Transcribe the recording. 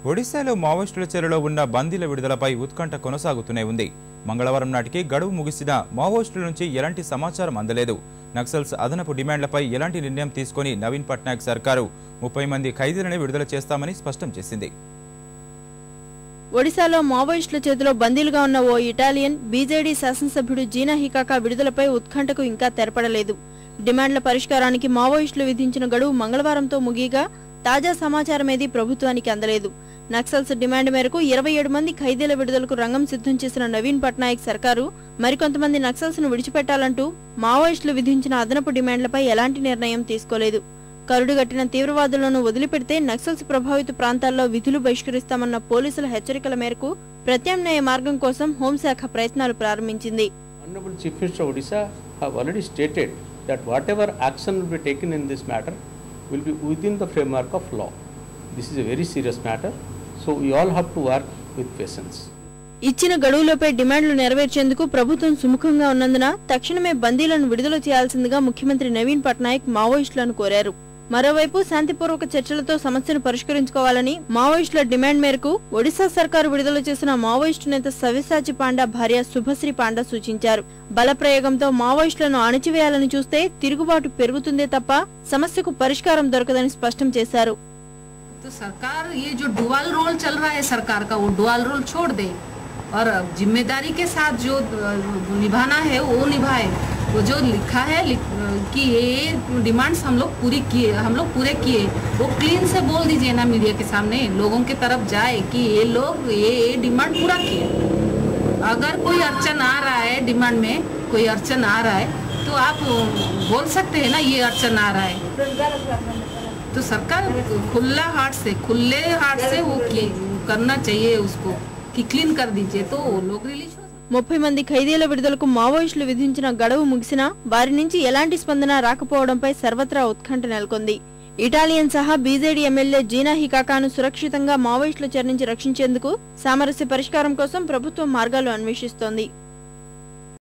ఒడిశాలో మావోయిస్టుల చెరలో ఉన్న బందీల విడుదలపై ఉత్కంఠ కొనసాగుతూనే ఉంది. మంగళవారం నాటికి గడువు ముగిసిన మావోయిస్టుల నుంచి ఎలాంటి సమాచారం అందలేదు. నక్సల్స్ అదనపు డిమాండ్లపై ఎలాంటి నిర్ణయం తీసుకొని నవీన్ పట్నాయక్ సర్కారు 30 మంది ఖైదీలను విడుదల చేస్తామని స్పష్టం చేసింది. ఒడిశాలో మావోయిస్టుల చేతిలో బందీలుగా ఉన్న ఓ ఇటాలియన్ బీజేడీ శాసనసభ్యుడు జీనా హికాకా విడుదలపై ఉత్కంఠకు ఇంకా తెరపడలేదు. డిమాండ్ల పరిష్కారానికి మావోయిస్టులు విధించిన గడువు మంగళవారంతో ముగియగా తాజా సమాచారమేదీ ప్రభుత్వానికి అందలేదు. నక్సల్స్ డిమాండ్ మేరకు 27 మంది ఖైదీల విడుదలకు రంగం సిద్ధం చేసిన నవీన్ పట్నాయక్ సర్కారు మరికొంతమంది నక్సల్స్ ను విడిచిపెట్టాలంటూ మావోయిస్టులు విధించిన అదనపు డిమాండ్లపై ఎలాంటి నిర్ణయం తీసుకోలేదు. కరుడుగట్టిన తీవ్రవాదులను వదిలిపెడితే నక్సల్స్ ప్రభావిత ప్రాంతాల్లో విధులు బహిష్కరిస్తామన్న పోలీసుల హెచ్చరికల మేరకు ప్రత్యామ్నాయ మార్గం కోసం హోంశాఖ ప్రయత్నాలు ప్రారంభించింది. Honorable Chief Minister of Odisha have already stated that whatever action will be taken in this matter will be within the framework of law. This is a very serious matter, so we all have to work with patience. ఇచ్చిన గడువులపై డిమాండ్లు నెరవేర్చేందుకు ప్రభుత్వం సుముఖంగా ఉన్నందున తక్షణమే బందీలను విడుదల చేయాల్సిందిగా ముఖ్యమంత్రి నవీన్ పట్నాయక్ మావోయిస్టులను కోరారు. మరోవైపు శాంతిపూర్వక చర్చలతో సమస్యను పరిష్కరించుకోవాలని మావోయిస్టుల డిమాండ్ మేరకు ఒడిశా సర్కారు విడుదల చేసిన మావోయిస్టు నేత సవ్యసాచి పాండా భార్య శుభశ్రీ పాండా సూచించారు. బలప్రయోగంతో మావోయిస్టులను అణచివేయాలని చూస్తే తిరుగుబాటు పెరుగుతుందే తప్ప సమస్యకు పరిష్కారం దొరకదని స్పష్టం చేశారు. तो सरकार ये जो डुअल रोल चल रहा है सरकार का, वो डुअल रोल छोड़ दे और जिम्मेदारी के साथ जो निभाना है वो निभाए. वो जो लिखा है कि ये डिमांड्स हम लोग पूरे किए, वो क्लीन से बोल दीजिए ना मीडिया के सामने, लोगों के तरफ जाए कि ये लोग ये डिमांड पूरा किए. अगर कोई अड़चन आ रहा है, डिमांड में कोई अड़चन आ रहा है तो आप बोल सकते हैं ना ये अड़चन आ रहा है. तो सरकार खुले हार्ट से वो करना चाहिए उसको कि क्लीन कर दीजिए तो लोग रिलीज हो. 30 మంది ఖైదీల విడుదలకు మావోయిస్టులు విధించిన గడువు ముగిసినా వారి నుంచి ఎలాంటి స్పందన రాకపోవడంపై సర్వత్రా ఉత్కంఠ నెలకొంది. ఇటాలియన్ సహా బీజేడీ ఎమ్మెల్యే జీనా హికాకాను సురక్షితంగా మావోయిస్టుల చెర నుంచి రక్షించేందుకు సామరస్య పరిష్కారం కోసం ప్రభుత్వం మార్గాలు అన్వేషిస్తోంది.